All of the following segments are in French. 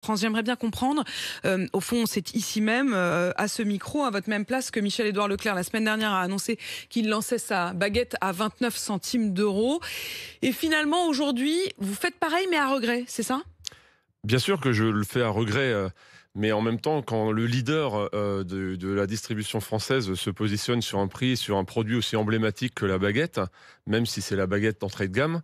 France, j'aimerais bien comprendre, au fond, c'est ici même, à ce micro, à votre même place, que Michel-Édouard Leclerc, la semaine dernière, a annoncé qu'il lançait sa baguette à 29 centimes d'euros. Et finalement, aujourd'hui, vous faites pareil, mais à regret, c'est ça? Bien sûr que je le fais à regret, mais en même temps, quand le leader de la distribution française se positionne sur un prix, sur un produit aussi emblématique que la baguette, même si c'est la baguette d'entrée de gamme,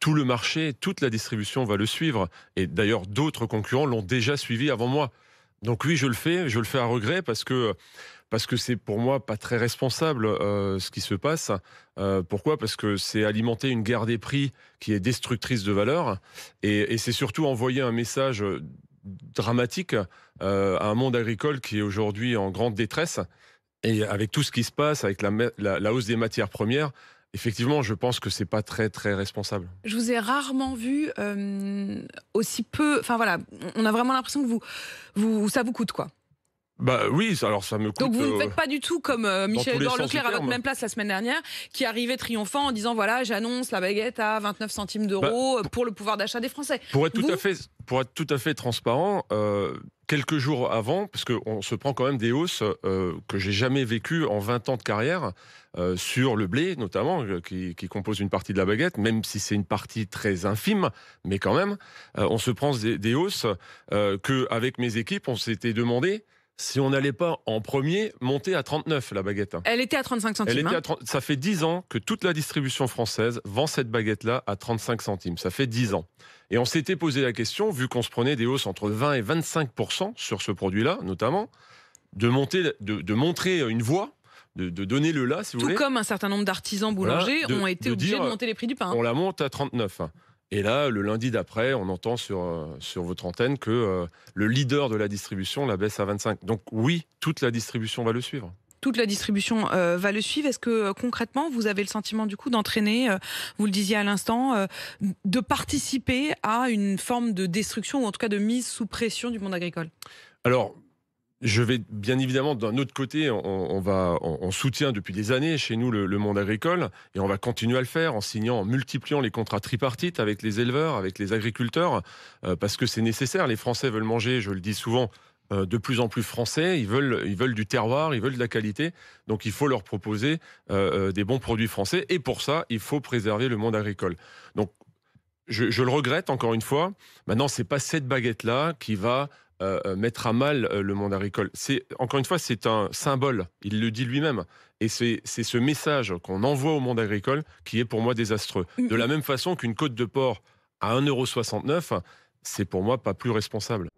tout le marché, toute la distribution va le suivre. Et d'ailleurs, d'autres concurrents l'ont déjà suivi avant moi. Donc oui, je le fais à regret parce que c'est pour moi pas très responsable ce qui se passe. Pourquoi? Parce que c'est alimenter une guerre des prix qui est destructrice de valeur et c'est surtout envoyer un message dramatique à un monde agricole qui est aujourd'hui en grande détresse. Et avec tout ce qui se passe, avec la hausse des matières premières, effectivement, je pense que c'est pas très, très responsable. Je vous ai rarement vu aussi peu. Enfin voilà, on a vraiment l'impression que ça vous coûte, quoi. Bah oui, alors ça me Donc coûte vous ne faites pas du tout comme dans tous les Michel-Édouard sens du Leclerc à votre terme. même place la semaine dernière, qui arrivait triomphant en disant voilà, j'annonce la baguette à 29 centimes Bah, d'euros pour le pouvoir d'achat des Français. Pour être Vous, pour être tout à fait transparent, quelques jours avant, parce qu'on se prend quand même des hausses que j'ai jamais vécues en 20 ans de carrière, sur le blé notamment, qui compose une partie de la baguette, même si c'est une partie très infime, mais quand même, on se prend des hausses qu'avec mes équipes, on s'était demandé si on n'allait pas en premier monter à 39 la baguette. elle était à 35 Elle centimes. était Hein. à 30. Ça fait 10 ans que toute la distribution française vend cette baguette-là à 35 centimes. Ça fait 10 ans. Et on s'était posé la question, vu qu'on se prenait des hausses entre 20 et 25% sur ce produit-là, notamment, de montrer une voie, de donner le là, si vous Tout voulez. comme un certain nombre d'artisans Voilà, boulangers ont été de obligés dire, de monter les prix du pain. on la monte à 39. Et là, le lundi d'après, on entend sur votre antenne que le leader de la distribution la baisse à 25. Donc oui, toute la distribution va le suivre. Toute la distribution va le suivre. Est-ce que concrètement, vous avez le sentiment du coup d'entraîner, vous le disiez à l'instant, de participer à une forme de destruction ou en tout cas de mise sous pression du monde agricole? Alors, je vais bien évidemment d'un autre côté, on soutient depuis des années chez nous le monde agricole et on va continuer à le faire en multipliant les contrats tripartites avec les éleveurs, avec les agriculteurs, parce que c'est nécessaire. Les Français veulent manger, je le dis souvent, de plus en plus français. Ils veulent du terroir, ils veulent de la qualité. Donc il faut leur proposer des bons produits français et pour ça, il faut préserver le monde agricole. Donc je le regrette encore une fois. Maintenant, c'est pas cette baguette-là qui va mettre à mal le monde agricole. Encore une fois, c'est un symbole. Il le dit lui-même. Et c'est ce message qu'on envoie au monde agricole qui est pour moi désastreux. De la même façon qu'une côte de porc à 1,69 €, c'est pour moi pas plus responsable.